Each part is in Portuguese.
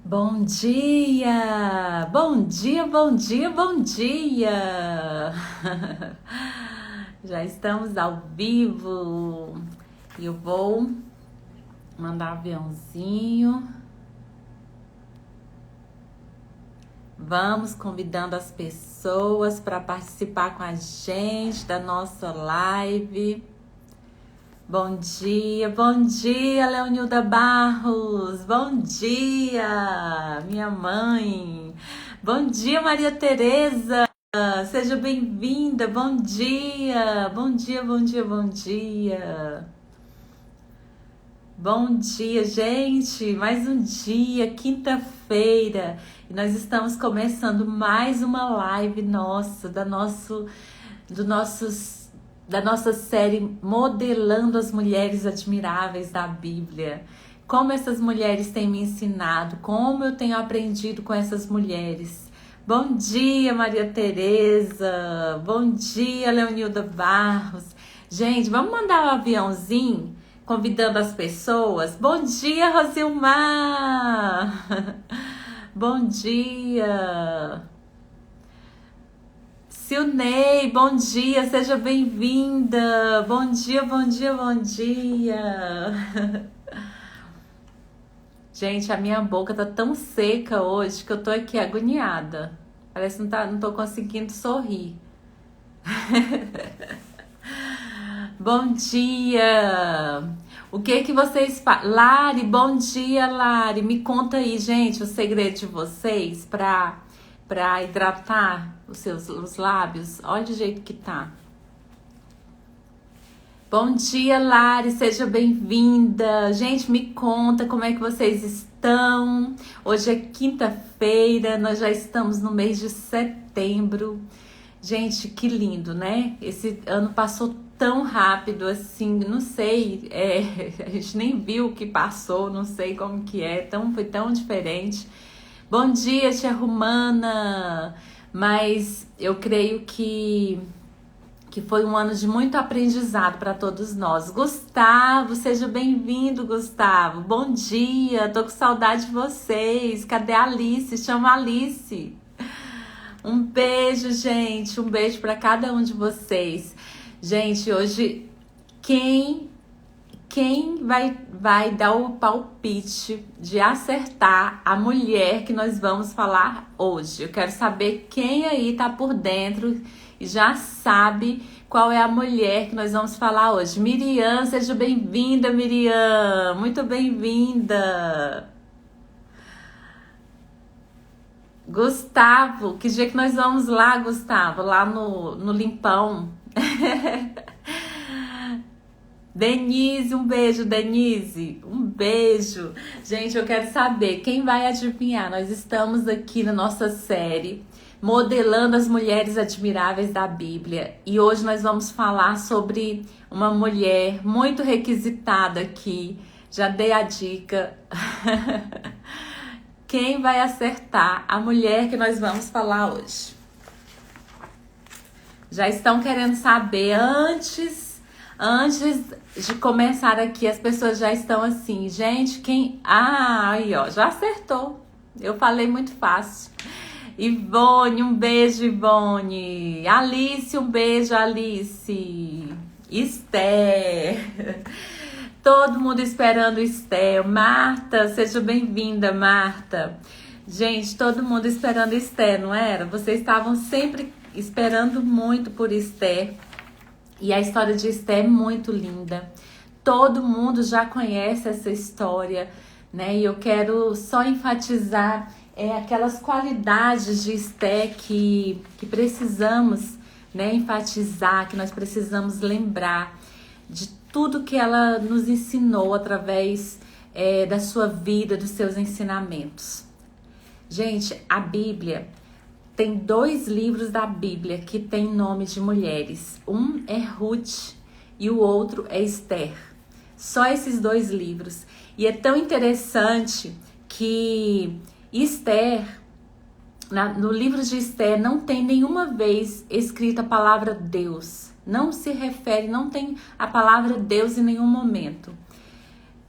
Bom dia! Bom dia, bom dia, bom dia! Já estamos ao vivo e eu vou mandar aviãozinho. Vamos convidando as pessoas para participar com a gente da nossa live. Bom dia, Leonilda Barros. Bom dia, minha mãe. Bom dia, Maria Tereza. Seja bem-vinda. Bom dia, bom dia, bom dia, bom dia. Bom dia, gente. Mais um dia, quinta-feira. E nós estamos começando mais uma live nossa, da nossa série Modelando as Mulheres Admiráveis da Bíblia. Como essas mulheres têm me ensinado, como eu tenho aprendido com essas mulheres. Bom dia, Maria Tereza. Bom dia, Leonilda Barros. Gente, vamos mandar um aviãozinho convidando as pessoas. Bom dia, Rosilmar. Bom dia. Silnei, bom dia, seja bem-vinda. Bom dia, bom dia, bom dia. Gente, a minha boca tá tão seca hoje que eu tô aqui agoniada. Parece que não tô conseguindo sorrir. Bom dia. O que vocês Lari, bom dia, Lari. Me conta aí, gente, o segredo de vocês para hidratar os lábios. Olha o jeito que tá. Bom dia, Lari, seja bem-vinda. Gente, me conta como é que vocês estão. Hoje é quinta-feira, nós já estamos no mês de setembro. Gente, que lindo, né? Esse ano passou tão rápido assim, não sei, a gente nem viu o que passou, não sei como que é, foi tão diferente. Bom dia, tia Romana! Mas eu creio que foi um ano de muito aprendizado para todos nós. Gustavo, seja bem-vindo, Gustavo. Bom dia, tô com saudade de vocês. Cadê a Alice? Chama a Alice. Um beijo, gente. Um beijo para cada um de vocês. Gente, hoje quem vai dar o palpite de acertar a mulher que nós vamos falar hoje? Eu quero saber quem aí tá por dentro e já sabe qual é a mulher que nós vamos falar hoje. Miriam, seja bem-vinda, Miriam. Muito bem-vinda. Gustavo, que dia que nós vamos lá, Gustavo? Lá no Limpão. Denise, um beijo, Denise, um beijo. Gente, eu quero saber quem vai adivinhar. Nós estamos aqui na nossa série Modelando as Mulheres Admiráveis da Bíblia. E hoje nós vamos falar sobre uma mulher muito requisitada aqui. Já dei a dica. Quem vai acertar a mulher que nós vamos falar hoje? Já estão querendo saber antes de começar aqui, as pessoas já estão assim, gente, quem... Ah, aí ó, já acertou. Eu falei muito fácil. Ivone, um beijo, Ivone. Alice, um beijo, Alice. Esther. Todo mundo esperando Esther. Marta, seja bem-vinda, Marta. Gente, todo mundo esperando Esther, não era? Vocês estavam sempre esperando muito por Esther. E a história de Esther é muito linda. Todo mundo já conhece essa história, né? E eu quero só enfatizar aquelas qualidades de Esther que precisamos, né, enfatizar, que nós precisamos lembrar de tudo que ela nos ensinou através da sua vida, dos seus ensinamentos. Gente, a Bíblia... Tem 2 livros da Bíblia que tem nome de mulheres. Um é Ruth e o outro é Esther. Só esses 2 livros. E é tão interessante que Esther, no livro de Esther, não tem nenhuma vez escrita a palavra Deus. Não se refere, não tem a palavra Deus em nenhum momento.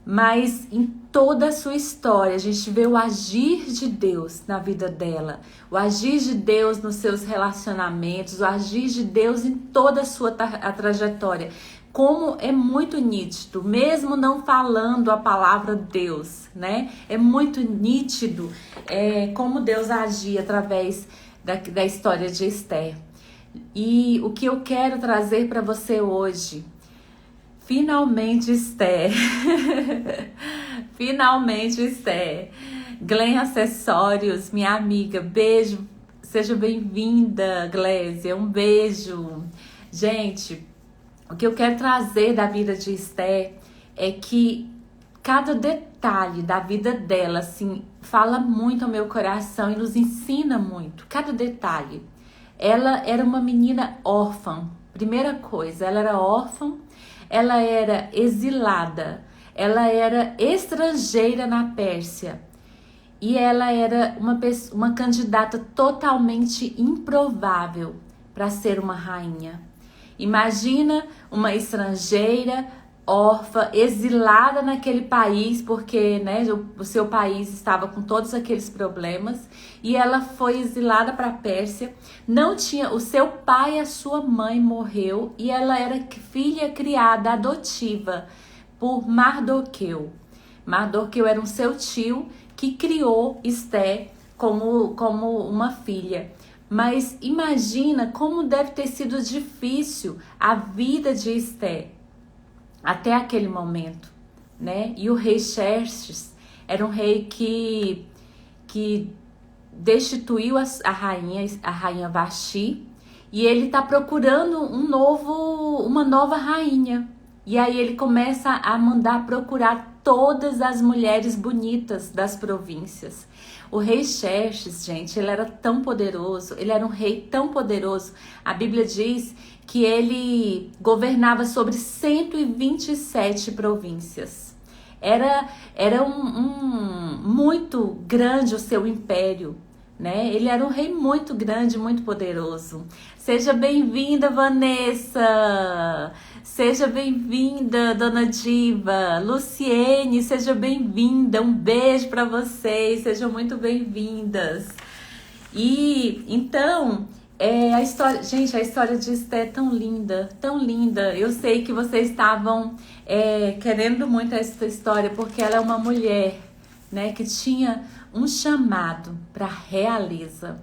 mas em toda a sua história a gente vê o agir de Deus na vida dela, o agir de Deus nos seus relacionamentos, o agir de Deus em toda a sua trajetória. Como é muito nítido, mesmo não falando a palavra Deus, né? É muito nítido como Deus agia através da história de Esther. E o que eu quero trazer para você hoje, finalmente Esther, finalmente Esther, Glenn Acessórios, minha amiga, beijo, seja bem-vinda, Glésia, um beijo. Gente, o que eu quero trazer da vida de Esther é que cada detalhe da vida dela, assim, fala muito ao meu coração e nos ensina muito, cada detalhe. Ela era uma menina órfã, primeira coisa, ela era órfã, ela era exilada, ela era estrangeira na Pérsia e ela era uma candidata totalmente improvável para ser uma rainha. Imagina uma estrangeira, órfã, exilada naquele país, porque né, o seu país estava com todos aqueles problemas, e ela foi exilada para a Pérsia. Não tinha, o seu pai e a sua mãe morreu, e ela era filha criada adotiva por Mardoqueu. Mardoqueu era um seu tio que criou Esther como uma filha. Mas imagina como deve ter sido difícil a vida de Esther até aquele momento, né? E o rei Xerxes era um rei que destituiu a rainha Vasti, e ele está procurando uma nova rainha. E aí ele começa a mandar procurar todas as mulheres bonitas das províncias. O rei Xerxes, gente, ele era tão poderoso, ele era um rei tão poderoso. A Bíblia diz que ele governava sobre 127 províncias. Era muito grande o seu império, né? Ele era um rei muito grande, muito poderoso. Seja bem-vinda, Vanessa! Seja bem-vinda, Dona Diva! Luciene, seja bem-vinda! Um beijo para vocês, sejam muito bem-vindas! E então, a história, gente, a história de Esther é tão linda, tão linda. Eu sei que vocês estavam querendo muito essa história, porque ela é uma mulher, né, que tinha um chamado para a realeza.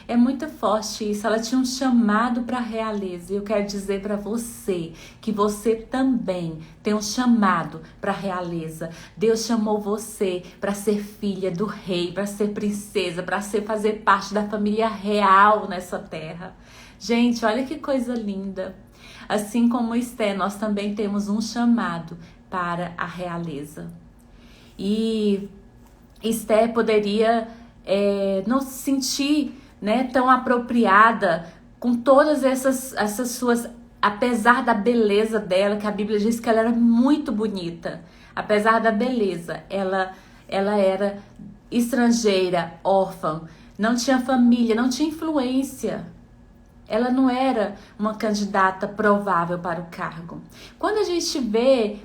É muito forte isso, ela tinha um chamado para a realeza. E eu quero dizer para você que você também tem um chamado para a realeza. Deus chamou você para ser filha do rei, para ser princesa, para fazer parte da família real nessa terra. Gente, olha que coisa linda. Assim como Esther, nós também temos um chamado para a realeza. E Esther poderia não se sentir, né, tão apropriada com todas essas suas, apesar da beleza dela, que a Bíblia diz que ela era muito bonita. Apesar da beleza, ela era estrangeira, órfã, não tinha família, não tinha influência. Ela não era uma candidata provável para o cargo. Quando a gente vê,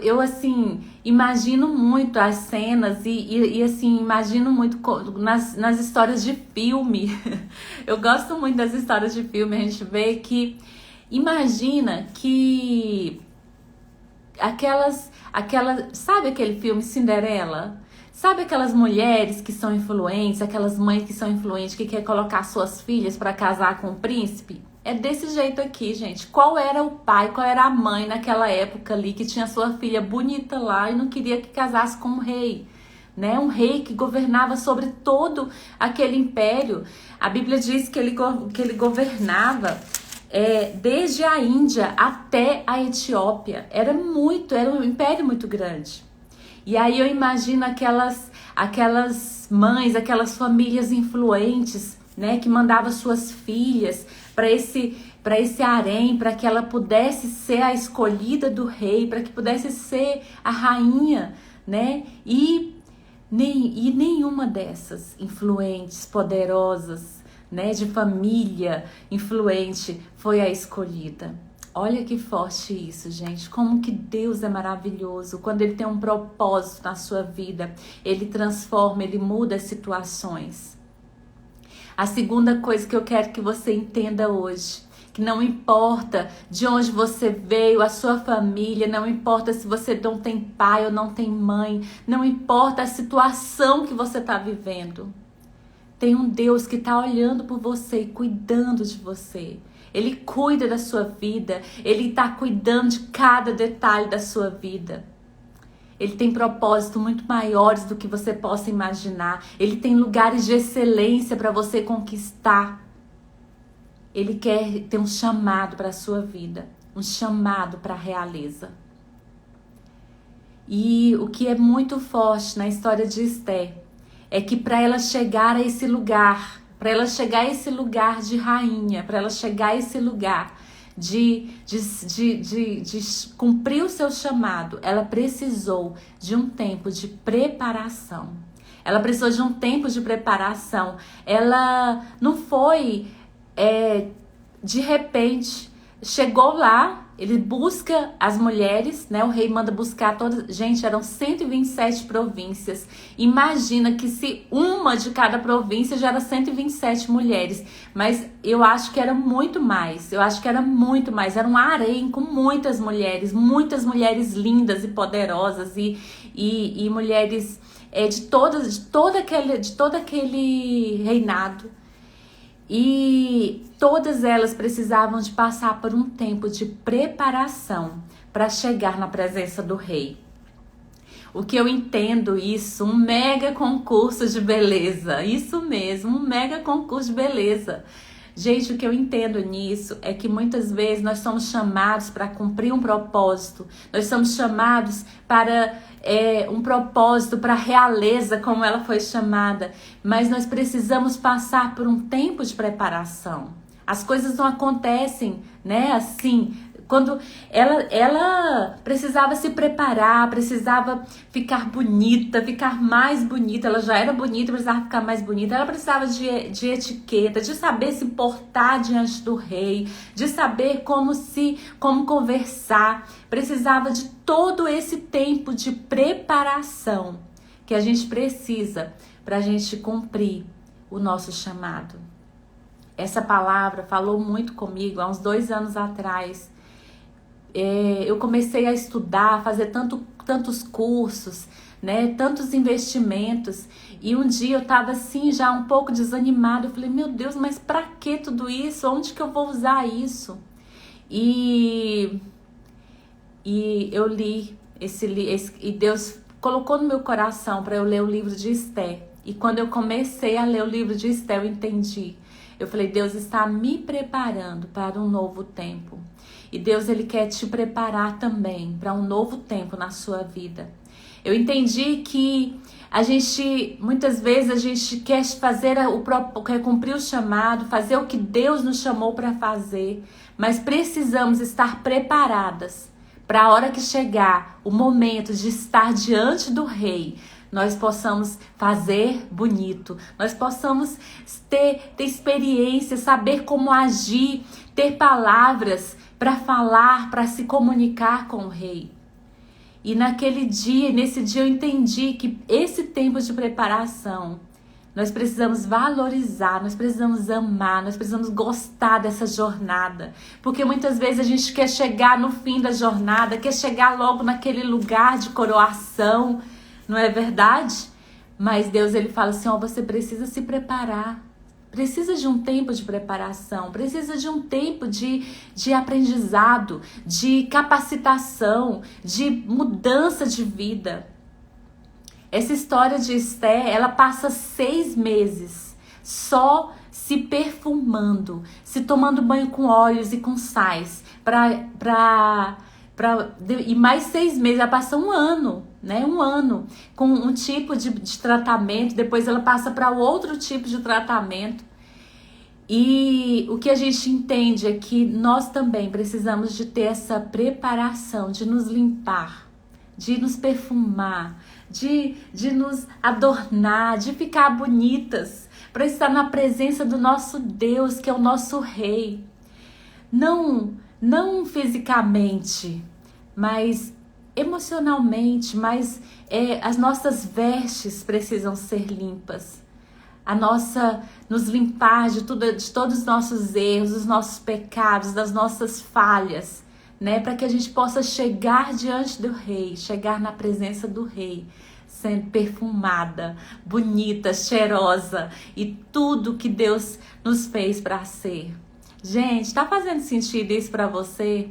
eu assim, imagino muito as cenas e assim, imagino muito nas histórias de filme. Eu gosto muito das histórias de filme, a gente vê que, imagina que sabe aquele filme Cinderela? Sabe aquelas mulheres que são influentes, aquelas mães que são influentes, que querem colocar suas filhas para casar com o príncipe? É desse jeito aqui, gente. Qual era o pai, qual era a mãe naquela época ali que tinha sua filha bonita lá e não queria que casasse com um rei, né? Um rei que governava sobre todo aquele império. A Bíblia diz que ele governava desde a Índia até a Etiópia. Era um império muito grande. E aí eu imagino aquelas mães, aquelas famílias influentes, né, que mandavam suas filhas para esse harém, para que ela pudesse ser a escolhida do rei, para que pudesse ser a rainha, né? E nenhuma dessas influentes, poderosas, né, de família influente foi a escolhida. Olha que forte isso, gente. Como que Deus é maravilhoso. Quando Ele tem um propósito na sua vida, Ele transforma, Ele muda as situações. A segunda coisa que eu quero que você entenda hoje, que não importa de onde você veio, a sua família, não importa se você não tem pai ou não tem mãe, não importa a situação que você está vivendo. Tem um Deus que está olhando por você e cuidando de você. Ele cuida da sua vida, Ele está cuidando de cada detalhe da sua vida. Ele tem propósitos muito maiores do que você possa imaginar. Ele tem lugares de excelência para você conquistar. Ele quer ter um chamado para a sua vida, um chamado para a realeza. E o que é muito forte na história de Esther é que para ela chegar a esse lugar, para ela chegar a esse lugar de rainha, para ela chegar a esse lugar de cumprir o seu chamado, ela precisou de um tempo de preparação. Ela precisou de um tempo de preparação. Ela não foi de repente, chegou lá, ele busca as mulheres, né? O rei manda buscar todas. Gente, eram 127 províncias. Imagina que se uma de cada província já era 127 mulheres. Mas eu acho que era muito mais. Era um harém com muitas mulheres lindas e poderosas e mulheres de todo aquele reinado. E todas elas precisavam de passar por um tempo de preparação para chegar na presença do rei. O que eu entendo isso, um mega concurso de beleza. Isso mesmo, um mega concurso de beleza. Gente, o que eu entendo nisso é que muitas vezes nós somos chamados para cumprir um propósito. Nós somos chamados para um propósito, para a realeza, como ela foi chamada. Mas nós precisamos passar por um tempo de preparação. As coisas não acontecem, né, assim. Quando ela precisava se preparar, precisava ficar bonita, ficar mais bonita. Ela já era bonita, precisava ficar mais bonita. Ela precisava de etiqueta, de saber se portar diante do rei, de saber como conversar. Precisava de todo esse tempo de preparação que a gente precisa para a gente cumprir o nosso chamado. Essa palavra falou muito comigo há uns 2 anos atrás. Eu comecei a estudar, a fazer tantos cursos, né, tantos investimentos, e um dia eu estava assim já um pouco desanimada. Eu falei, meu Deus, mas para que tudo isso? Onde que eu vou usar isso? E eu li e Deus colocou no meu coração para eu ler o livro de Esther. E quando eu comecei a ler o livro de Esther, eu entendi. Eu falei, Deus está me preparando para um novo tempo. E Deus, Ele quer te preparar também para um novo tempo na sua vida. Eu entendi que muitas vezes a gente quer quer cumprir o chamado, fazer o que Deus nos chamou para fazer, mas precisamos estar preparadas para a hora que chegar o momento de estar diante do rei, nós possamos fazer bonito, nós possamos ter experiência, saber como agir, ter palavras para falar, para se comunicar com o rei. E nesse dia eu entendi que esse tempo de preparação, nós precisamos valorizar, nós precisamos amar, nós precisamos gostar dessa jornada. Porque muitas vezes a gente quer chegar no fim da jornada, quer chegar logo naquele lugar de coroação, não é verdade? Mas Deus, Ele fala assim, você precisa se preparar. Precisa de um tempo de preparação, precisa de um tempo de aprendizado, de capacitação, de mudança de vida. Essa história de Esther, ela passa 6 meses só se perfumando, se tomando banho com óleos e com sais, e mais 6 meses, ela passa 1 ano, né? 1 ano com um tipo de tratamento, depois ela passa para outro tipo de tratamento. E o que a gente entende é que nós também precisamos de ter essa preparação, de nos limpar, de nos perfumar, de nos adornar, de ficar bonitas, para estar na presença do nosso Deus, que é o nosso Rei. Não não fisicamente, mas emocionalmente, mas as nossas vestes precisam ser limpas. Nos limpar de todos os nossos erros, dos nossos pecados, das nossas falhas, né? Para que a gente possa chegar diante do Rei, chegar na presença do Rei, sendo perfumada, bonita, cheirosa e tudo que Deus nos fez para ser. Gente, tá fazendo sentido isso para você?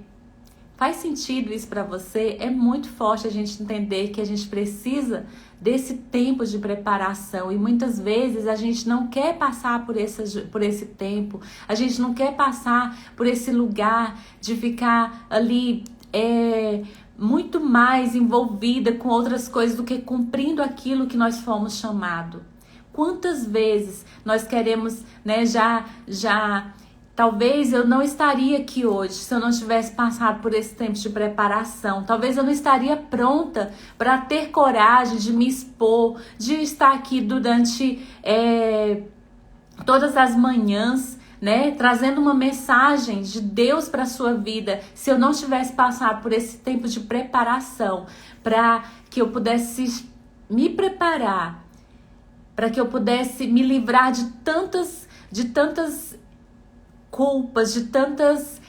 Faz sentido isso para você? É muito forte a gente entender que a gente precisa desse tempo de preparação e muitas vezes a gente não quer passar por esse tempo, a gente não quer passar por esse lugar de ficar ali muito mais envolvida com outras coisas do que cumprindo aquilo que nós fomos chamados. Quantas vezes nós queremos, né, talvez eu não estaria aqui hoje se eu não tivesse passado por esse tempo de preparação. Talvez eu não estaria pronta para ter coragem de me expor, de estar aqui durante todas as manhãs, né, trazendo uma mensagem de Deus para a sua vida, se eu não tivesse passado por esse tempo de preparação, para que eu pudesse me preparar, para que eu pudesse me livrar de tantas culpas, de tantas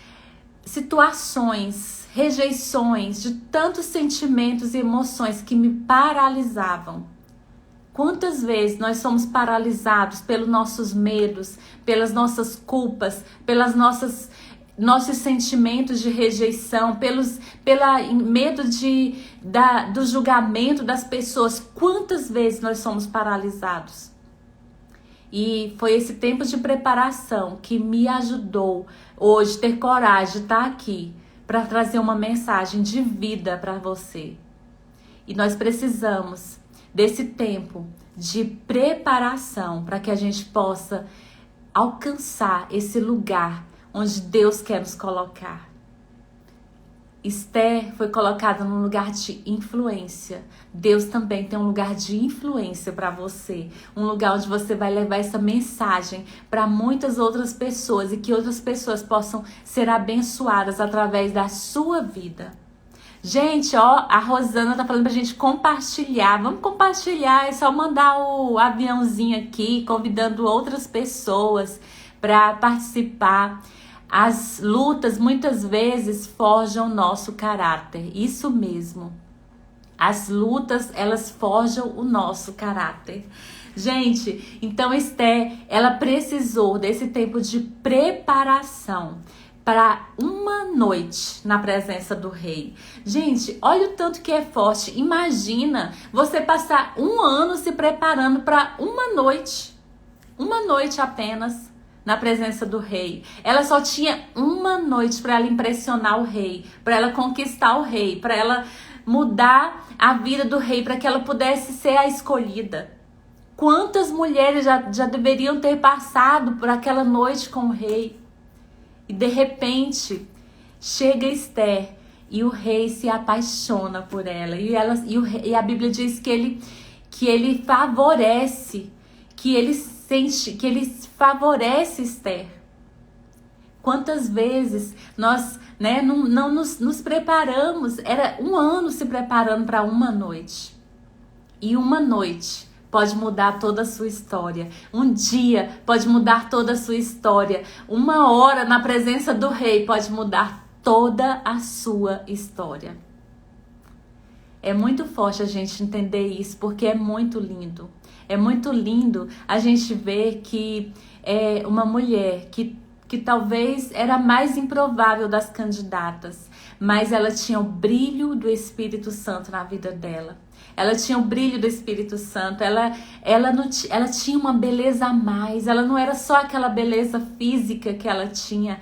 situações, rejeições, de tantos sentimentos e emoções que me paralisavam. Quantas vezes nós somos paralisados pelos nossos medos, pelas nossas culpas, nossos sentimentos de rejeição, pelo medo do julgamento das pessoas. Quantas vezes nós somos paralisados? E foi esse tempo de preparação que me ajudou hoje ter coragem de estar aqui para trazer uma mensagem de vida para você. E nós precisamos desse tempo de preparação para que a gente possa alcançar esse lugar onde Deus quer nos colocar. Esther foi colocada num lugar de influência. Deus também tem um lugar de influência para você. Um lugar onde você vai levar essa mensagem para muitas outras pessoas e que outras pessoas possam ser abençoadas através da sua vida. Gente, ó, a Rosana tá falando pra gente compartilhar. Vamos compartilhar, é só mandar o aviãozinho aqui, convidando outras pessoas para participar. As lutas muitas vezes forjam nosso caráter, isso mesmo. As lutas, elas forjam o nosso caráter. Gente, então Esther, ela precisou desse tempo de preparação para uma noite na presença do rei. Gente, olha o tanto que é forte. Imagina você passar 1 ano se preparando para uma noite apenas na presença do rei. Ela só tinha uma noite para ela impressionar o rei, para ela conquistar o rei, para ela mudar a vida do rei, para que ela pudesse ser a escolhida. Quantas mulheres já deveriam ter passado por aquela noite com o rei? E de repente chega Esther e o rei se apaixona por ela. E a Bíblia diz que ele favorece, que ele favorece Esther. Quantas vezes nós não nos preparamos, era 1 ano se preparando para uma noite. E uma noite pode mudar toda a sua história. Um dia pode mudar toda a sua história. 1 hora na presença do rei pode mudar toda a sua história. É muito forte a gente entender isso, porque é muito lindo. É muito lindo a gente ver que é uma mulher que talvez era a mais improvável das candidatas, mas ela tinha o brilho do Espírito Santo na vida dela. Ela tinha o brilho do Espírito Santo, ela tinha uma beleza a mais, ela não era só aquela beleza física que ela tinha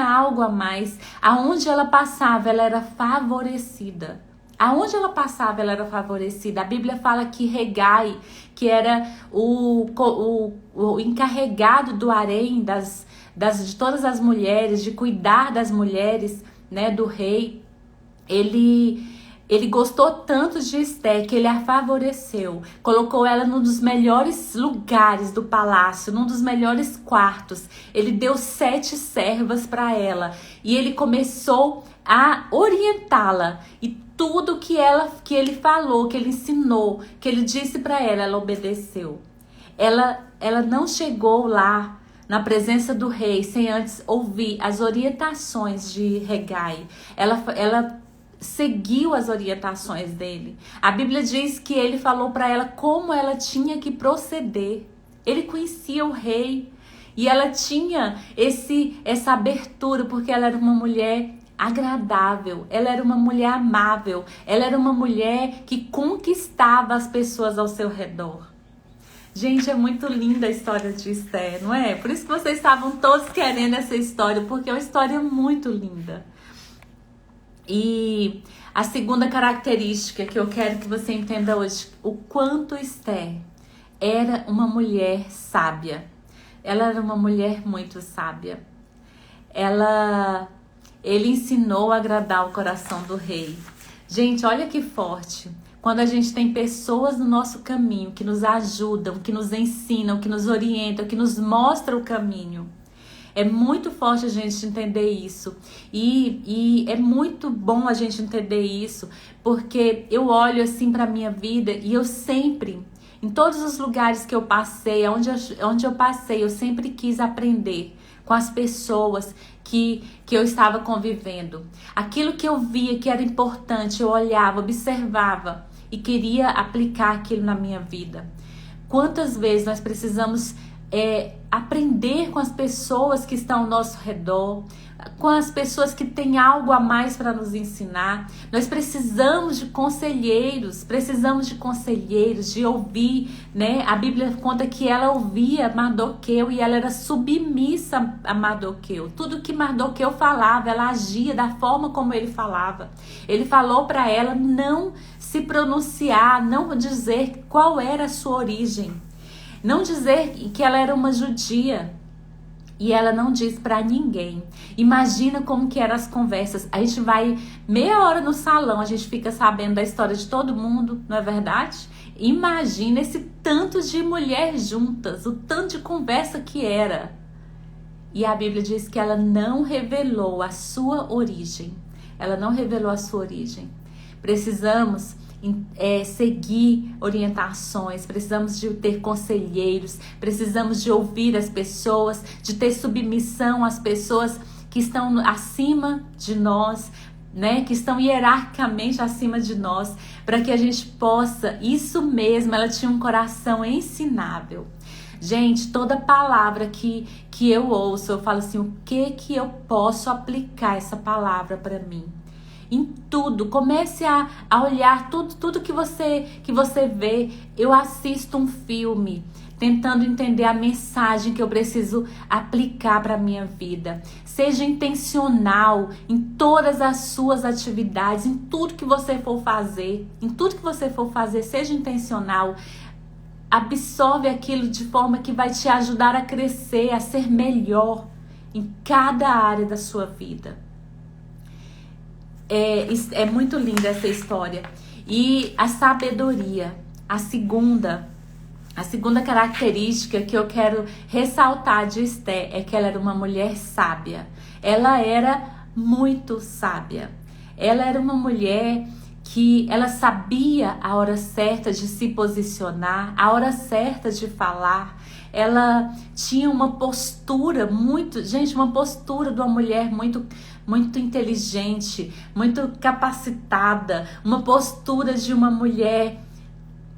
algo a mais. Aonde ela passava, ela era favorecida. Aonde ela passava, ela era favorecida. A Bíblia fala que Hegai, que era o encarregado do harém de todas as mulheres, de cuidar das mulheres, né, do rei, ele Ele gostou tanto de Esté que ele a favoreceu, colocou ela num dos melhores lugares do palácio, num dos melhores quartos. Ele deu 7 servas para ela e ele começou a orientá-la. E tudo que ele falou, que ele ensinou, que ele disse para ela, ela obedeceu. Ela não chegou lá na presença do rei sem antes ouvir as orientações de Hegai. Ela seguiu as orientações dele. A Bíblia diz que ele falou para ela como ela tinha que proceder. Ele conhecia o rei e ela tinha essa abertura porque ela era uma mulher agradável, ela era uma mulher amável, ela era uma mulher que conquistava as pessoas ao seu redor. Gente, é muito linda a história de Esté, não é? Por isso que vocês estavam todos querendo essa história, porque é uma história muito linda. E a segunda característica que eu quero que você entenda hoje, o quanto Esté era uma mulher sábia. Ela era uma mulher muito sábia. Ele ensinou a agradar o coração do rei. Gente, olha que forte. Quando a gente tem pessoas no nosso caminho que nos ajudam, que nos ensinam, que nos orientam, que nos mostram o caminho. É muito forte a gente entender isso. E é muito bom a gente entender isso, porque eu olho assim para a minha vida e eu sempre, em todos os lugares que eu passei, onde eu passei, eu sempre quis aprender com as pessoas que eu estava convivendo. Aquilo que eu via que era importante, eu olhava, observava e queria aplicar aquilo na minha vida. Quantas vezes nós precisamos aprender com as pessoas que estão ao nosso redor, com as pessoas que têm algo a mais para nos ensinar. Nós precisamos de conselheiros, de ouvir, né? A Bíblia conta que ela ouvia Mardoqueu e ela era submissa a Mardoqueu. Tudo que Mardoqueu falava, ela agia da forma como ele falava. Ele falou para ela não se pronunciar, não dizer qual era a sua origem. Não dizer que ela era uma judia. E ela não diz pra ninguém. Imagina como que eram as conversas. A gente vai meia hora no salão, a gente fica sabendo da história de todo mundo, não é verdade? Imagina esse tanto de mulher juntas, o tanto de conversa que era. E a Bíblia diz que ela não revelou a sua origem. Ela não revelou a sua origem. Precisamos seguir orientações, precisamos de ter conselheiros, precisamos de ouvir as pessoas, de ter submissão às pessoas que estão acima de nós, né? Que estão hierarquicamente acima de nós, para que a gente possa, isso mesmo, ela tinha um coração ensinável. Gente, toda palavra que eu ouço, eu falo assim, o que eu posso aplicar essa palavra para mim? Em tudo, comece a olhar tudo que você vê. Eu assisto um filme tentando entender a mensagem que eu preciso aplicar para a minha vida. Seja intencional em todas as suas atividades, em tudo que você for fazer. Seja intencional. Absorve aquilo de forma que vai te ajudar a crescer, a ser melhor em cada área da sua vida. É muito linda essa história. E a sabedoria, a segunda característica que eu quero ressaltar de Esté é que ela era uma mulher sábia. Ela era muito sábia. Ela era uma mulher que ela sabia a hora certa de se posicionar, a hora certa de falar. Ela tinha uma postura uma postura de uma mulher muito inteligente, muito capacitada, uma postura de uma mulher,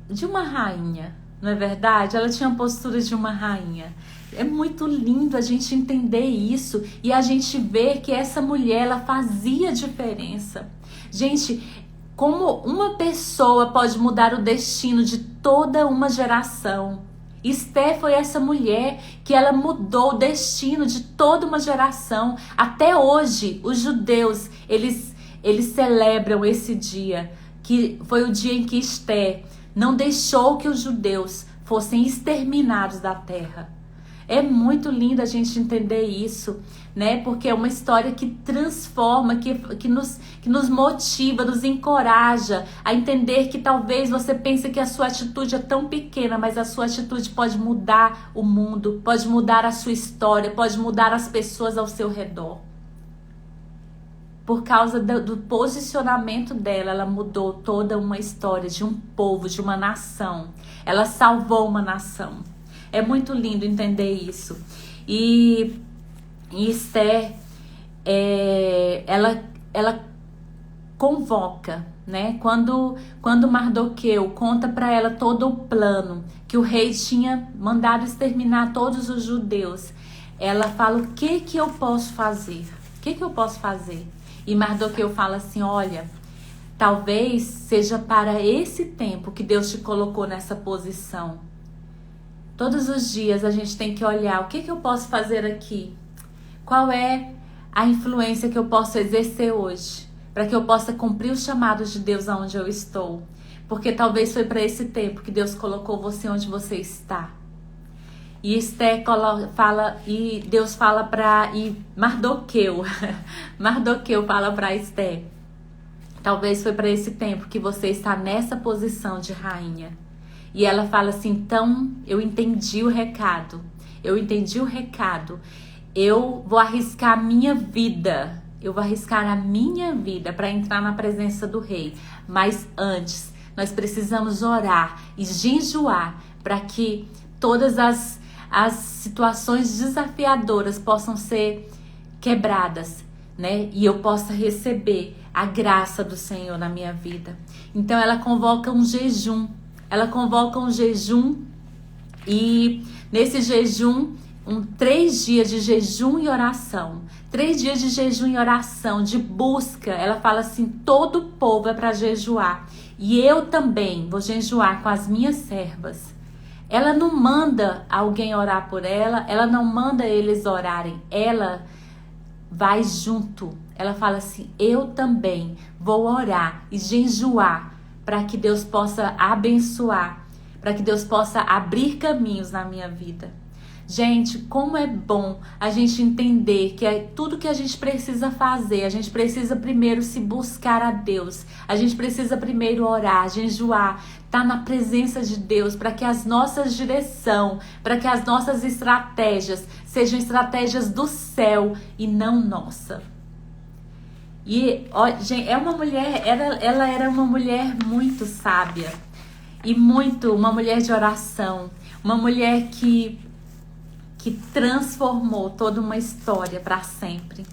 de uma rainha, não é verdade? Ela tinha a postura de uma rainha. É muito lindo a gente entender isso e a gente ver que essa mulher, ela fazia diferença. Gente, como uma pessoa pode mudar o destino de toda uma geração. Esté foi essa mulher que ela mudou o destino de toda uma geração. Até hoje, os judeus, eles celebram esse dia, que foi o dia em que Esté não deixou que os judeus fossem exterminados da terra. É muito lindo a gente entender isso, né? Porque é uma história que transforma, que nos motiva, nos encoraja a entender que talvez você pense que a sua atitude é tão pequena, mas a sua atitude pode mudar o mundo, pode mudar a sua história, pode mudar as pessoas ao seu redor. Por causa do posicionamento dela, ela mudou toda uma história de um povo, de uma nação. Ela salvou uma nação. É muito lindo entender isso. E Esther, ela convoca, né? Quando Mardoqueu conta para ela todo o plano, que o rei tinha mandado exterminar todos os judeus, ela fala: o que eu posso fazer? O que eu posso fazer? E Mardoqueu fala assim: olha, talvez seja para esse tempo que Deus te colocou nessa posição. Todos os dias a gente tem que olhar: o que eu posso fazer aqui? Qual é a influência que eu posso exercer hoje? Para que eu possa cumprir os chamados de Deus aonde eu estou. Porque talvez foi para esse tempo que Deus colocou você onde você está. E Esther fala, e Deus fala para Mardoqueu fala para Esther: talvez foi para esse tempo que você está nessa posição de rainha. E ela fala assim: então eu entendi o recado, eu vou arriscar a minha vida, para entrar na presença do rei. Mas antes, nós precisamos orar e jejuar para que todas as situações desafiadoras possam ser quebradas, né? E eu possa receber a graça do Senhor na minha vida. Então ela convoca um jejum. E nesse jejum, 3 dias de jejum e oração. 3 dias de jejum e oração, de busca. Ela fala assim: todo o povo é para jejuar. E eu também vou jejuar com as minhas servas. Ela não manda alguém orar por ela, ela não manda eles orarem, ela vai junto. Ela fala assim: eu também vou orar e jejuar para que Deus possa abençoar, para que Deus possa abrir caminhos na minha vida. Gente, como é bom a gente entender que é tudo que a gente precisa fazer. A gente precisa primeiro se buscar a Deus. A gente precisa primeiro orar, jejuar, estar na presença de Deus, para que as nossas direções, para que as nossas estratégias sejam estratégias do céu e não nossa. E ó, gente, ela era uma mulher muito sábia e uma mulher de oração, uma mulher que transformou toda uma história para sempre.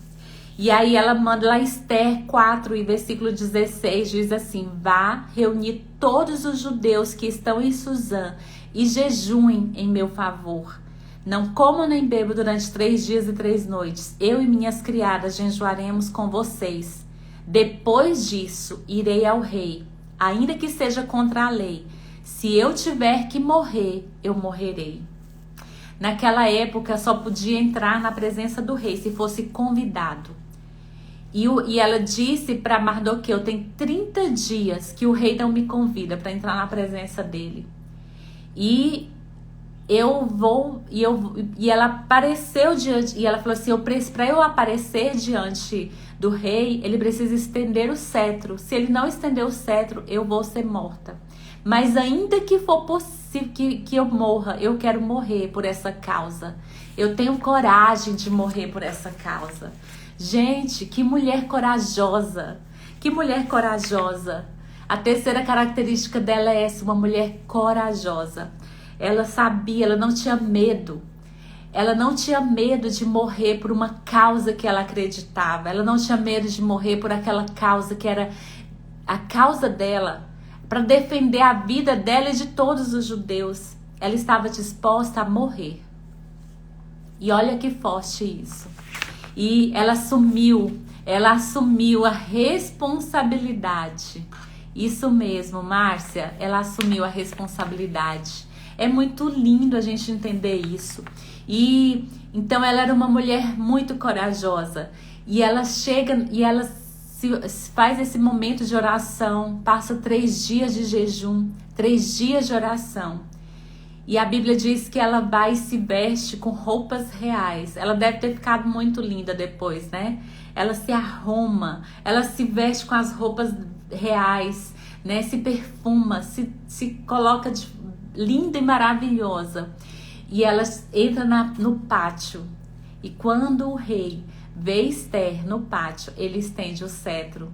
E aí ela manda lá, Esther 4 e versículo 16, diz assim: vá reunir todos os judeus que estão em Suzã e jejuem em meu favor. Não comam nem bebo durante 3 dias e 3 noites. Eu e minhas criadas jejuaremos com vocês. Depois disso, irei ao rei, ainda que seja contra a lei. Se eu tiver que morrer, eu morrerei. Naquela época só podia entrar na presença do rei se fosse convidado. E ela disse para Mardoqueu: tem 30 dias que o rei não me convida para entrar na presença dele. E ela apareceu diante, e ela falou assim: para eu aparecer diante do rei, ele precisa estender o cetro. Se ele não estender o cetro, eu vou ser morta. Mas ainda que for possível que eu morra, eu quero morrer por essa causa. Eu tenho coragem de morrer por essa causa. Gente, que mulher corajosa. Que mulher corajosa. A terceira característica dela é essa, uma mulher corajosa. Ela sabia, ela não tinha medo. Ela não tinha medo de morrer por uma causa que ela acreditava. Ela não tinha medo de morrer por aquela causa que era a causa dela, para defender a vida dela e de todos os judeus. Ela estava disposta a morrer. E olha que forte isso. E ela assumiu a responsabilidade. Isso mesmo, Márcia, ela assumiu a responsabilidade. É muito lindo a gente entender isso. E então ela era uma mulher muito corajosa. E ela chega e ela faz esse momento de oração, passa 3 dias de jejum, 3 dias de oração. E a Bíblia diz que ela vai e se veste com roupas reais. Ela deve ter ficado muito linda depois, né? Ela se arruma, ela se veste com as roupas reais, né? Se perfuma, se coloca linda e maravilhosa. E ela entra no pátio. E quando o rei vê Esther no pátio, ele estende o cetro.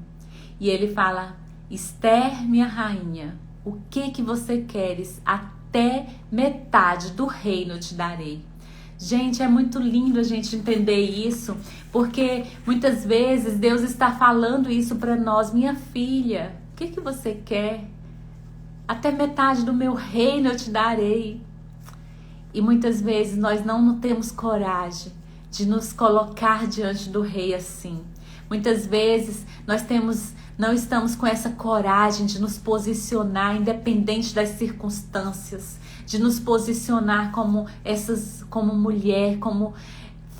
E ele fala: Esther, minha rainha, o que você queres? Até metade do reino te darei. Gente, é muito lindo a gente entender isso, porque muitas vezes Deus está falando isso para nós. Minha filha, o que você quer? Até metade do meu reino eu te darei. E muitas vezes nós não temos coragem de nos colocar diante do rei assim. Muitas vezes não estamos com essa coragem de nos posicionar independente das circunstâncias, de nos posicionar como mulher, como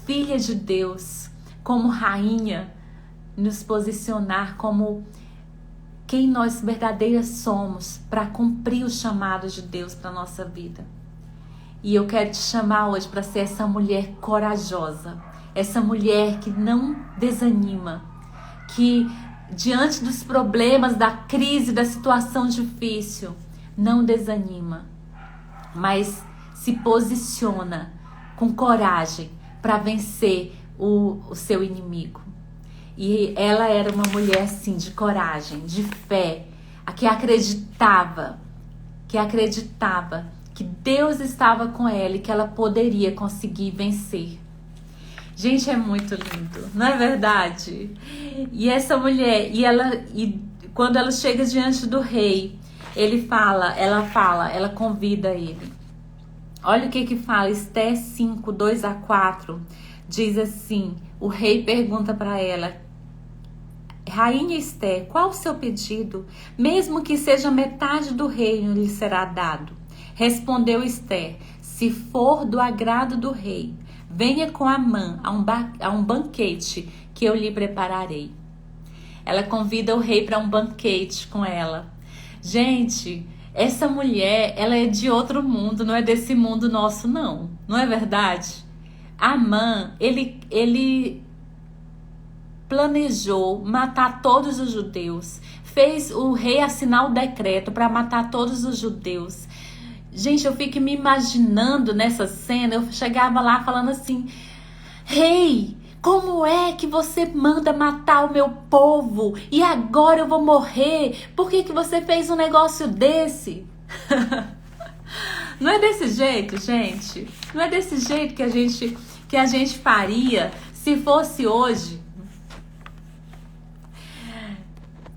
filha de Deus, como rainha, nos posicionar como quem nós verdadeiras somos para cumprir o chamado de Deus para nossa vida. E eu quero te chamar hoje para ser essa mulher corajosa, essa mulher que não desanima, que diante dos problemas, da crise, da situação difícil, não desanima, mas se posiciona com coragem para vencer o seu inimigo. E ela era uma mulher assim, de coragem, de fé, que acreditava que Deus estava com ela e que ela poderia conseguir vencer. Gente, é muito lindo, não é verdade? E essa mulher, quando ela chega diante do rei, ela convida ele. Olha o que fala, Esther 5, 2-4, diz assim, o rei pergunta para ela: Rainha Esther, qual o seu pedido? Mesmo que seja metade do reino lhe será dado. Respondeu Esther: se for do agrado do rei, venha com Amã a um banquete que eu lhe prepararei. Ela convida o rei para um banquete com ela. Gente, essa mulher, ela é de outro mundo, não é desse mundo nosso não é verdade? Amã, ele planejou matar todos os judeus, fez o rei assinar o decreto para matar todos os judeus. Gente, eu fico me imaginando nessa cena, eu chegava lá falando assim: rei, como é que você manda matar o meu povo e agora eu vou morrer? Por que você fez um negócio desse? Não é desse jeito, gente? Não é desse jeito que a gente faria se fosse hoje?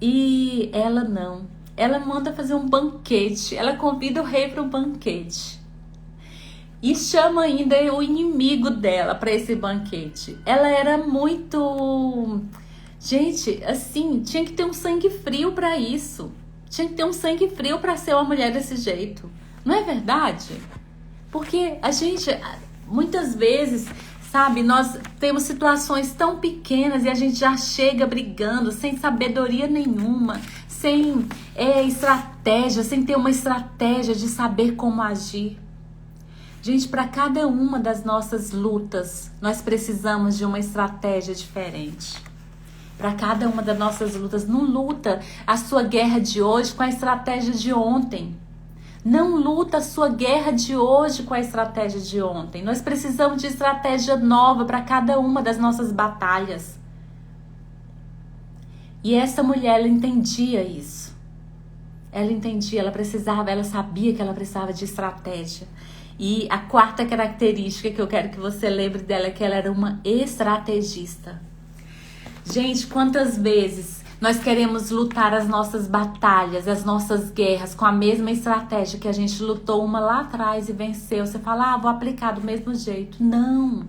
E ela não. Ela manda fazer um banquete. Ela convida o rei para um banquete. E chama ainda o inimigo dela para esse banquete. Ela era muito... Gente, assim, tinha que ter um sangue frio para isso. Tinha que ter um sangue frio para ser uma mulher desse jeito. Não é verdade? Porque a gente, muitas vezes, sabe, nós temos situações tão pequenas e a gente já chega brigando sem sabedoria nenhuma, sem estratégia, sem ter uma estratégia de saber como agir. Gente, para cada uma das nossas lutas, nós precisamos de uma estratégia diferente. Para cada uma das nossas lutas, não luta a sua guerra de hoje com a estratégia de ontem. Não luta a sua guerra de hoje com a estratégia de ontem. Nós precisamos de estratégia nova para cada uma das nossas batalhas. E essa mulher, ela entendia isso. Ela entendia, ela sabia que ela precisava de estratégia. E a quarta característica que eu quero que você lembre dela é que ela era uma estrategista. Gente, quantas vezes nós queremos lutar as nossas batalhas, as nossas guerras com a mesma estratégia que a gente lutou uma lá atrás e venceu. Você fala, vou aplicar do mesmo jeito. Não.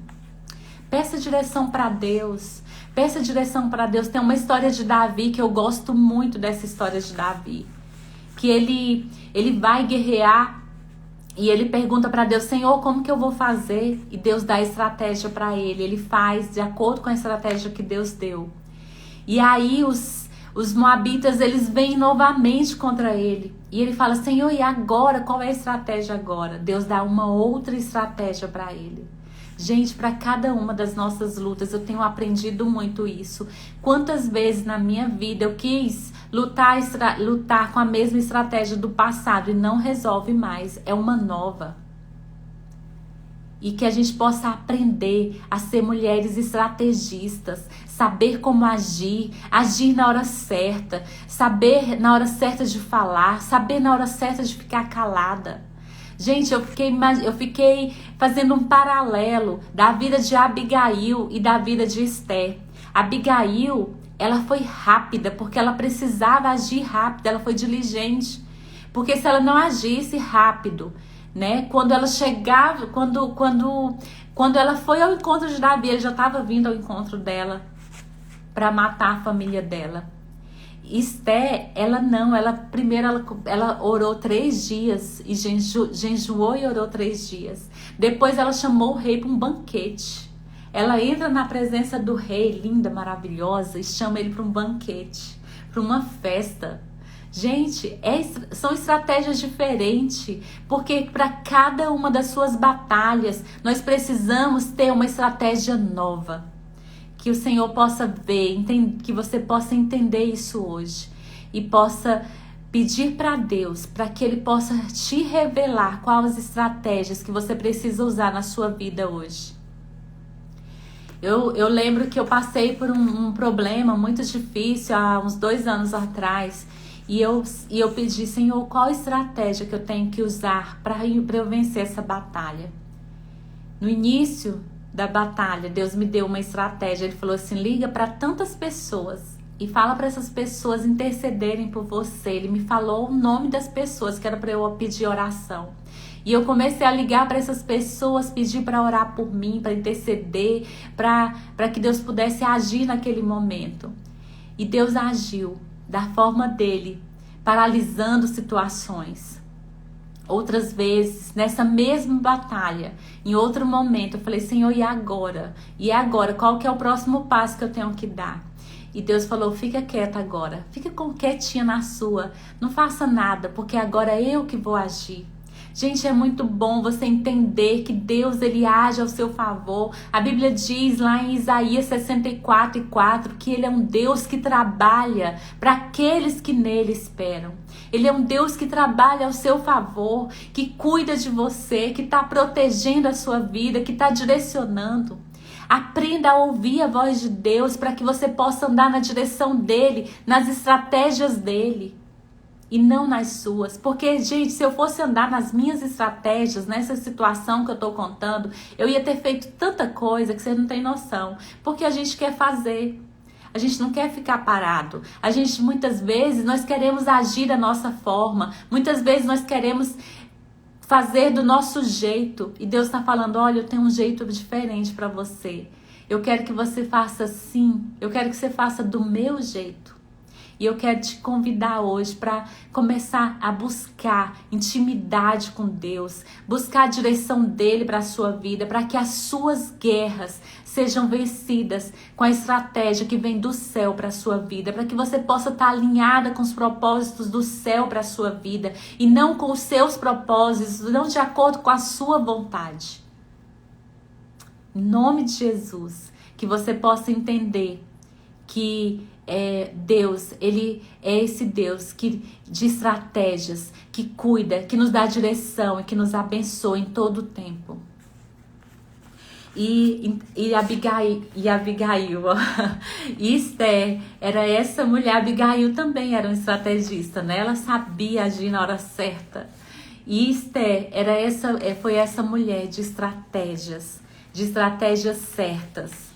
Peça direção para Deus. Peça direção para Deus. Tem uma história de Davi que eu gosto muito dessa história de Davi. Que ele vai guerrear e ele pergunta para Deus, Senhor, como que eu vou fazer? E Deus dá a estratégia para ele. Ele faz de acordo com a estratégia que Deus deu. E aí os Os moabitas, eles vêm novamente contra ele. E ele fala, Senhor, e agora? Qual é a estratégia agora? Deus dá uma outra estratégia para ele. Gente, para cada uma das nossas lutas, eu tenho aprendido muito isso. Quantas vezes na minha vida eu quis lutar com a mesma estratégia do passado e não resolve mais. É uma nova. E que a gente possa aprender a ser mulheres estrategistas, saber como agir na hora certa, saber na hora certa de falar, saber na hora certa de ficar calada. Gente, eu fiquei fazendo um paralelo da vida de Abigail e da vida de Esther. Abigail, ela foi rápida porque ela precisava agir rápido, ela foi diligente. Porque se ela não agisse rápido, né? Quando ela chegava, quando ela foi ao encontro de Davi, ele já estava vindo ao encontro dela para matar a família dela. Esther, ela orou 3 dias e jejuou e orou 3 dias. Depois ela chamou o rei para um banquete. Ela entra na presença do rei, linda, maravilhosa, e chama ele para um banquete, para uma festa. Gente, são estratégias diferentes, porque para cada uma das suas batalhas, nós precisamos ter uma estratégia nova. Que o Senhor possa ver, que você possa entender isso hoje e possa pedir para Deus, para que Ele possa te revelar quais as estratégias que você precisa usar na sua vida hoje. Eu lembro que eu passei por um problema muito difícil há uns 2 anos atrás. E eu pedi, Senhor, qual estratégia que eu tenho que usar para eu vencer essa batalha? No início da batalha, Deus me deu uma estratégia. Ele falou assim, liga para tantas pessoas e fala para essas pessoas intercederem por você. Ele me falou o nome das pessoas que era para eu pedir oração. E eu comecei a ligar para essas pessoas, pedir para orar por mim, para interceder, para que Deus pudesse agir naquele momento. E Deus agiu da forma dele, paralisando situações. Outras vezes, nessa mesma batalha, em outro momento, eu falei, Senhor, e agora? E agora? Qual que é o próximo passo que eu tenho que dar? E Deus falou, fica quieta agora, fica quietinha na sua, não faça nada, porque agora é eu que vou agir. Gente, é muito bom você entender que Deus, Ele age ao seu favor. A Bíblia diz lá em Isaías 64:4 que Ele é um Deus que trabalha para aqueles que nele esperam. Ele é um Deus que trabalha ao seu favor, que cuida de você, que está protegendo a sua vida, que está direcionando. Aprenda a ouvir a voz de Deus para que você possa andar na direção dEle, nas estratégias dEle. E não nas suas. Porque, gente, se eu fosse andar nas minhas estratégias, nessa situação que eu tô contando, eu ia ter feito tanta coisa que você não tem noção. Porque a gente quer fazer. A gente não quer ficar parado. A gente, muitas vezes, nós queremos agir da nossa forma. Muitas vezes nós queremos fazer do nosso jeito. E Deus está falando, olha, eu tenho um jeito diferente para você. Eu quero que você faça assim. Eu quero que você faça do meu jeito. E eu quero te convidar hoje para começar a buscar intimidade com Deus, buscar a direção dele para a sua vida, para que as suas guerras sejam vencidas com a estratégia que vem do céu para a sua vida, para que você possa estar alinhada com os propósitos do céu para a sua vida e não com os seus propósitos, não de acordo com a sua vontade. Em nome de Jesus, que você possa entender que Deus, Ele é esse Deus de estratégias, que cuida, que nos dá direção e que nos abençoa em todo o tempo. E Abigail, e Esther, era essa mulher. Abigail também era uma estrategista, né? Ela sabia agir na hora certa. E Esther foi essa mulher de estratégias certas.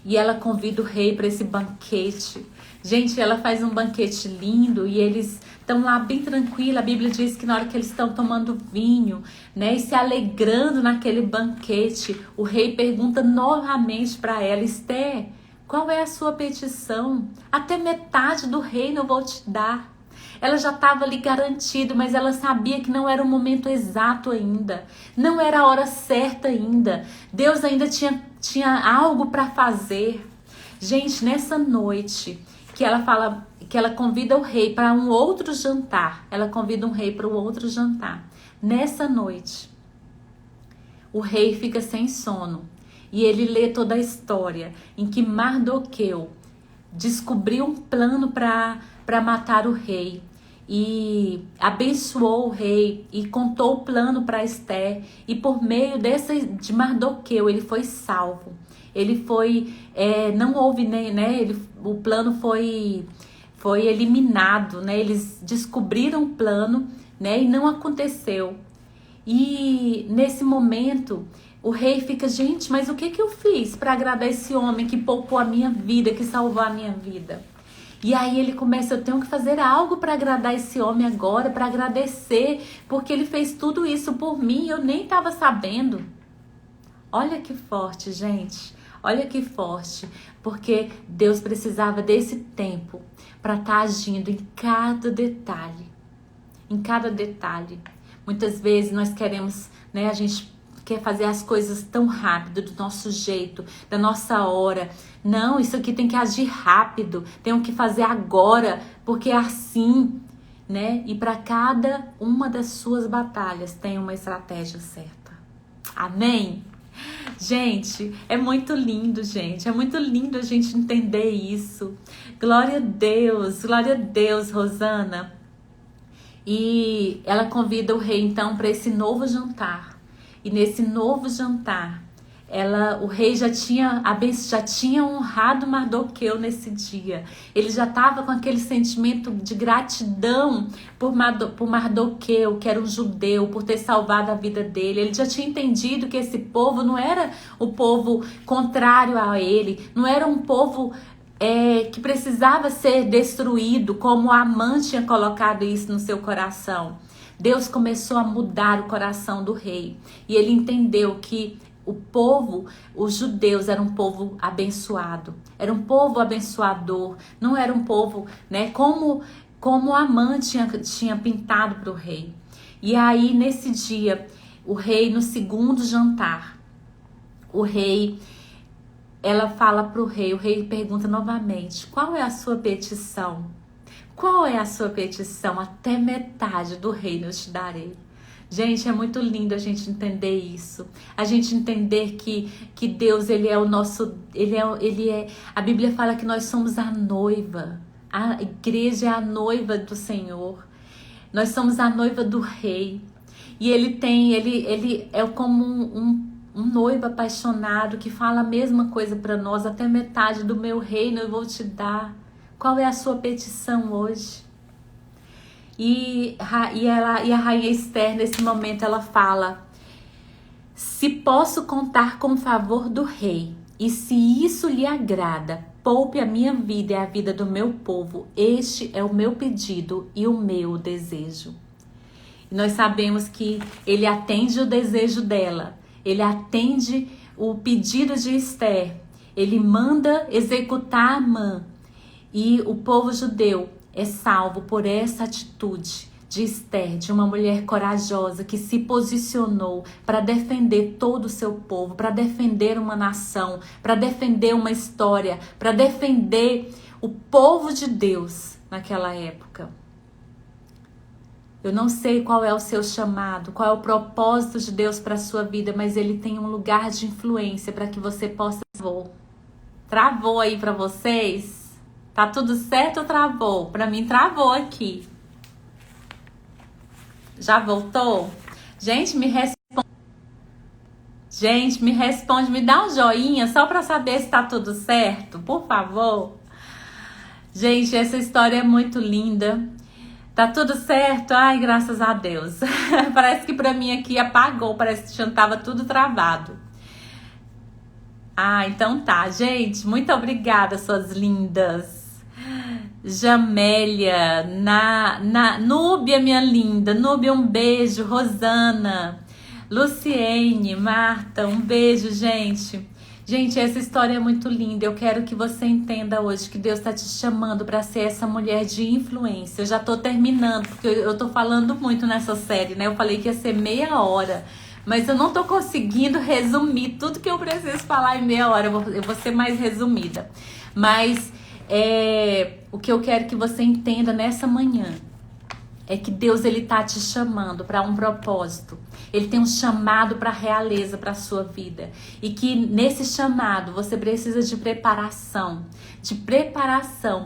E ela convida o rei para esse banquete. Gente, ela faz um banquete lindo e eles estão lá bem tranquilos. A Bíblia diz que na hora que eles estão tomando vinho, né, e se alegrando naquele banquete, o rei pergunta novamente para ela, Esther, qual é a sua petição? Até metade do reino eu vou te dar. Ela já estava ali garantida, mas ela sabia que não era o momento exato ainda. Não era a hora certa ainda. Deus ainda tinha algo para fazer. Gente, nessa noite que ela fala, que ela convida o rei para um outro jantar. Ela convida um rei para um outro jantar. Nessa noite, o rei fica sem sono e ele lê toda a história em que Mardoqueu descobriu um plano para matar o rei e abençoou o rei e contou o plano para Esther, e por meio de Mardoqueu ele foi salvo. Ele foi, não houve, né, o plano foi eliminado, né, eles descobriram o plano, né, e não aconteceu. E nesse momento o rei fica, gente, mas o que eu fiz para agradar esse homem que poupou a minha vida, que salvou a minha vida? E aí ele começa, eu tenho que fazer algo para agradar esse homem agora, para agradecer, porque ele fez tudo isso por mim e eu nem estava sabendo. Olha que forte, gente. Olha que forte. Porque Deus precisava desse tempo para estar agindo em cada detalhe. Em cada detalhe. Muitas vezes nós queremos, né, a gente quer fazer as coisas tão rápido, do nosso jeito, da nossa hora. Não, isso aqui tem que agir rápido, tenho que fazer agora, porque é assim, né? E para cada uma das suas batalhas tem uma estratégia certa. Amém? Gente, é muito lindo, gente. É muito lindo a gente entender isso. Glória a Deus, Rosana. E ela convida o rei, então, para esse novo jantar. E nesse novo jantar, o rei já tinha honrado Mardoqueu nesse dia. Ele já estava com aquele sentimento de gratidão por Mardoqueu, que era um judeu, por ter salvado a vida dele. Ele já tinha entendido que esse povo não era o povo contrário a ele, não era um povo que precisava ser destruído, como Amã tinha colocado isso no seu coração. Deus começou a mudar o coração do rei e ele entendeu que o povo, os judeus, era um povo abençoado, era um povo abençoador, não era um povo, né, como Amã tinha pintado para o rei. E aí, nesse dia, o rei, no segundo jantar, ela fala para o rei pergunta novamente, qual é a sua petição? Qual é a sua petição? Até metade do reino eu te darei. Gente, é muito lindo a gente entender isso. A gente entender que Deus, ele é o nosso... A Bíblia fala que nós somos a noiva. A igreja é a noiva do Senhor. Nós somos a noiva do rei. E ele é como um noivo apaixonado que fala a mesma coisa para nós. Até metade do meu reino eu vou te dar. Qual é a sua petição hoje? E a rainha Esther, nesse momento, ela fala: se posso contar com o favor do rei, e se isso lhe agrada, poupe a minha vida e a vida do meu povo. Este é o meu pedido e o meu desejo. E nós sabemos que ele atende o desejo dela, ele atende o pedido de Esther, ele manda executar Amã. E o povo judeu é salvo por essa atitude de Esther, de uma mulher corajosa que se posicionou para defender todo o seu povo, para defender uma nação, para defender uma história, para defender o povo de Deus naquela época. Eu não sei qual é o seu chamado, qual é o propósito de Deus para a sua vida, mas ele tem um lugar de influência para que você possa... Travou aí para vocês? Tá tudo certo ou travou? Pra mim travou aqui. Já voltou? Gente, me responde, me dá um joinha só pra saber se tá tudo certo, por favor. Gente, essa história é muito linda. Tá tudo certo? Ai, graças a Deus. Parece que pra mim aqui apagou, parece que já tava tudo travado. Ah, então tá, gente. Muito obrigada, suas lindas. Jamélia, Núbia, minha linda, Núbia, um beijo, Rosana, Luciene, Marta, um beijo, gente. Gente, essa história é muito linda, eu quero que você entenda hoje que Deus está te chamando para ser essa mulher de influência. Eu já tô terminando, porque eu tô falando muito nessa série, né? Eu falei que ia ser meia hora, mas eu não tô conseguindo resumir tudo que eu preciso falar em meia hora, eu vou ser mais resumida. Mas... O que eu quero que você entenda nessa manhã é que Deus, ele tá te chamando para um propósito. Ele tem um chamado para a realeza, para a sua vida. E que nesse chamado você precisa de preparação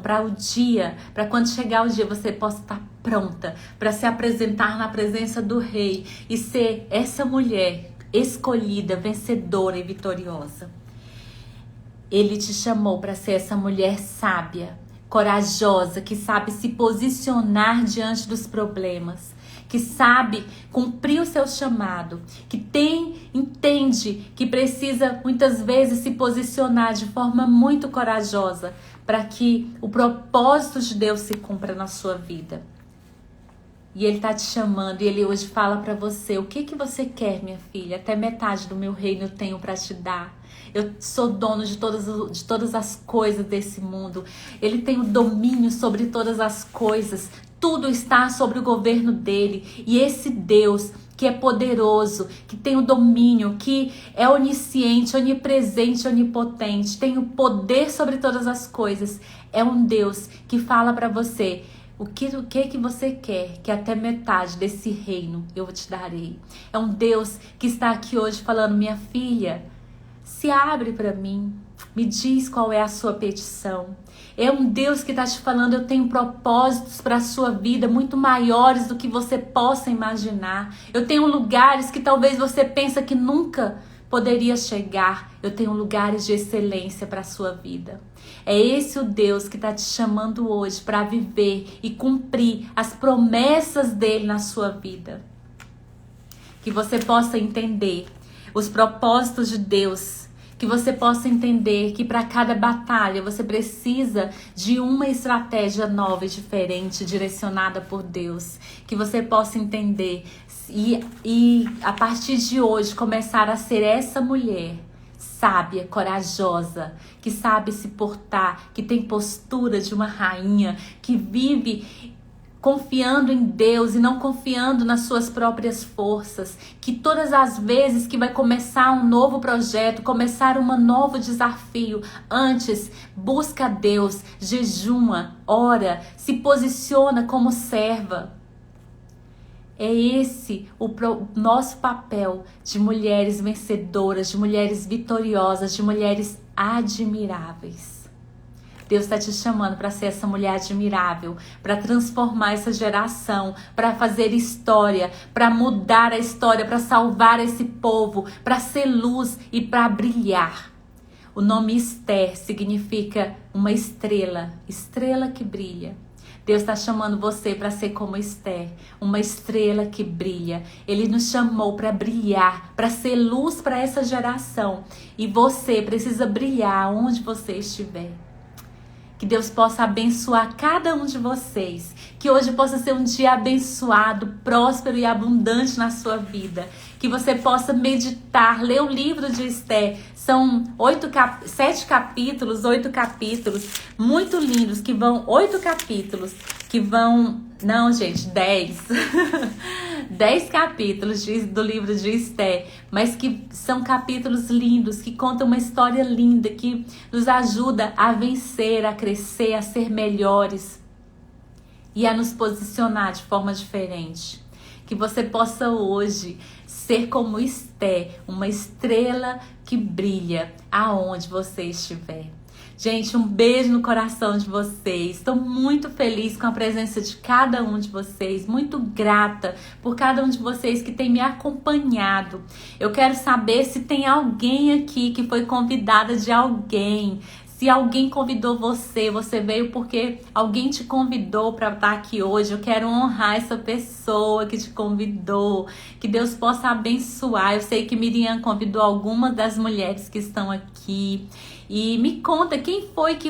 para o dia, para quando chegar o dia você possa estar pronta para se apresentar na presença do Rei e ser essa mulher escolhida, vencedora e vitoriosa. Ele te chamou para ser essa mulher sábia, corajosa, que sabe se posicionar diante dos problemas, que sabe cumprir o seu chamado, que entende que precisa muitas vezes se posicionar de forma muito corajosa para que o propósito de Deus se cumpra na sua vida. E Ele está te chamando e Ele hoje fala para você: o que você quer, minha filha? Até metade do meu reino eu tenho para te dar. Eu sou dono de todas as coisas desse mundo. Ele tem o domínio sobre todas as coisas. Tudo está sobre o governo dele. E esse Deus que é poderoso, que tem o domínio, que é onisciente, onipresente, onipotente, tem o poder sobre todas as coisas, é um Deus que fala para você: o que você quer, que até metade desse reino eu te darei. É um Deus que está aqui hoje falando: minha filha, se abre para mim, me diz qual é a sua petição. É um Deus que está te falando: eu tenho propósitos para a sua vida muito maiores do que você possa imaginar. Eu tenho lugares que talvez você pense que nunca poderia chegar. Eu tenho lugares de excelência para a sua vida. É esse o Deus que está te chamando hoje para viver e cumprir as promessas dele na sua vida. Que você possa entender os propósitos de Deus. Que você possa entender que para cada batalha você precisa de uma estratégia nova e diferente, direcionada por Deus. Que você possa entender e a partir de hoje começar a ser essa mulher sábia, corajosa, que sabe se portar, que tem postura de uma rainha, que vive confiando em Deus e não confiando nas suas próprias forças, que todas as vezes que vai começar um novo projeto, começar um novo desafio, antes busca a Deus, jejuma, ora, se posiciona como serva. É esse o nosso papel de mulheres vencedoras, de mulheres vitoriosas, de mulheres admiráveis. Deus está te chamando para ser essa mulher admirável, para transformar essa geração, para fazer história, para mudar a história, para salvar esse povo, para ser luz e para brilhar. O nome Esther significa uma estrela, estrela que brilha. Deus está chamando você para ser como Esther, uma estrela que brilha. Ele nos chamou para brilhar, para ser luz para essa geração. E você precisa brilhar onde você estiver. Que Deus possa abençoar cada um de vocês. Que hoje possa ser um dia abençoado, próspero e abundante na sua vida. Que você possa meditar, ler o livro de Esther. São 7 capítulos, 8 capítulos muito lindos, que vão 8 capítulos, que vão... Não, gente, 10. 10 capítulos do livro de Esther, mas que são capítulos lindos, que contam uma história linda, que nos ajuda a vencer, a crescer, a ser melhores e a nos posicionar de forma diferente. Que você possa hoje ser como Esther, uma estrela que brilha aonde você estiver. Gente, um beijo no coração de vocês. Estou muito feliz com a presença de cada um de vocês. Muito grata por cada um de vocês que tem me acompanhado. Eu quero saber se tem alguém aqui que foi convidada de alguém. Se alguém convidou você, você veio porque alguém te convidou para estar aqui hoje. Eu quero honrar essa pessoa que te convidou. Que Deus possa abençoar. Eu sei que Miriam convidou algumas das mulheres que estão aqui. E me conta quem foi que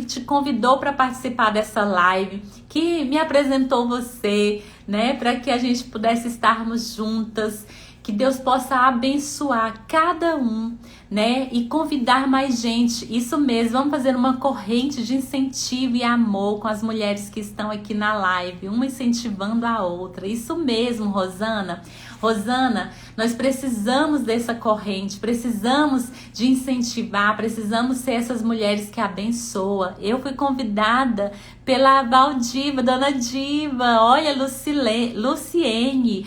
te convidou para participar dessa live, que me apresentou você, né, para que a gente pudesse estarmos juntas. que Deus possa abençoar cada um, né? E convidar mais gente. Isso mesmo, vamos fazer uma corrente de incentivo e amor com as mulheres que estão aqui na live, uma incentivando a outra. Isso mesmo, Rosana. Rosana, nós precisamos dessa corrente, precisamos de incentivar, precisamos ser essas mulheres que abençoam. Eu fui convidada pela Valdiva, Dona Diva, olha, Luciene,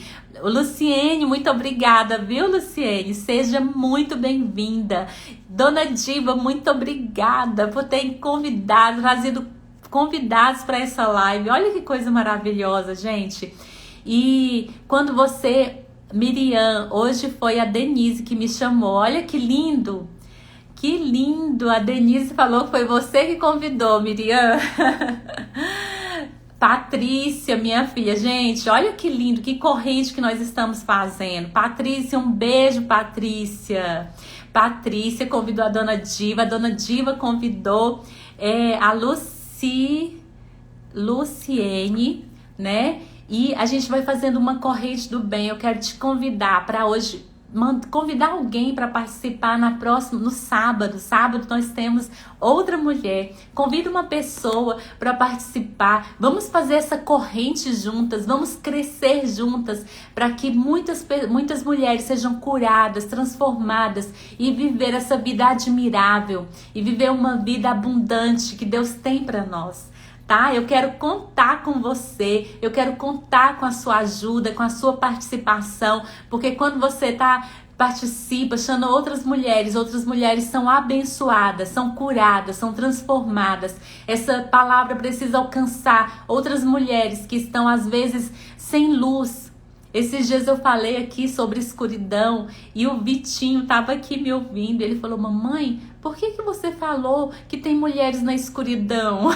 muito obrigada, viu, Luciene? Seja muito bem-vinda. Dona Diva, muito obrigada por ter trazido convidados para essa live. Olha que coisa maravilhosa, gente. E quando Miriam, hoje foi a Denise que me chamou. Olha que lindo. Que lindo. A Denise falou que foi você que convidou, Miriam. Patrícia, minha filha. Gente, olha que lindo, que corrente que nós estamos fazendo. Patrícia, um beijo, Patrícia. Patrícia convidou a Dona Diva. A Dona Diva convidou a Luciene, né? E a gente vai fazendo uma corrente do bem. Eu quero te convidar para hoje, convidar alguém para participar no sábado. Sábado nós temos outra mulher. Convida uma pessoa para participar. Vamos fazer essa corrente juntas. Vamos crescer juntas para que muitas mulheres sejam curadas, transformadas e viver essa vida admirável e viver uma vida abundante que Deus tem para nós. Tá? Eu quero contar com você, eu quero contar com a sua ajuda, com a sua participação, porque quando você participa, chama outras mulheres são abençoadas, são curadas, são transformadas. Essa palavra precisa alcançar outras mulheres que estão às vezes sem luz. Esses dias eu falei aqui sobre escuridão e o Vitinho estava aqui me ouvindo. Ele falou: mamãe, por que você falou que tem mulheres na escuridão?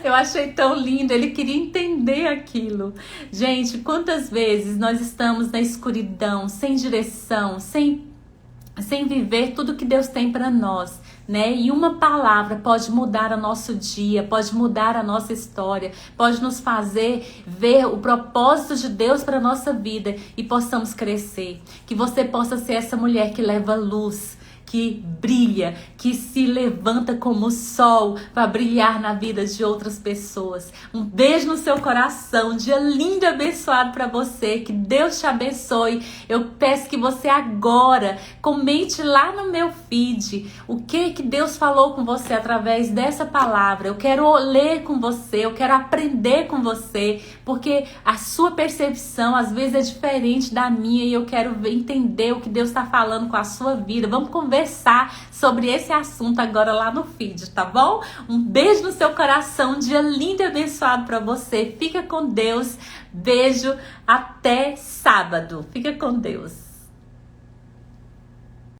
Eu achei tão lindo, ele queria entender aquilo. Gente, quantas vezes nós estamos na escuridão, sem direção, sem viver tudo que Deus tem para nós, né? E uma palavra pode mudar o nosso dia, pode mudar a nossa história, pode nos fazer ver o propósito de Deus para a nossa vida e possamos crescer. Que você possa ser essa mulher que leva luz, que brilha, que se levanta como o sol para brilhar na vida de outras pessoas. Um beijo no seu coração, um dia lindo e abençoado para você, que Deus te abençoe. Eu peço que você agora comente lá no meu feed o que Deus falou com você através dessa palavra. Eu quero ler com você, eu quero aprender com você, porque a sua percepção às vezes é diferente da minha e eu quero entender o que Deus está falando com a sua vida. Vamos conversar sobre esse assunto agora lá no feed, tá bom? Um beijo no seu coração, um dia lindo e abençoado para você. Fica com Deus. Beijo, até sábado. Fica com Deus.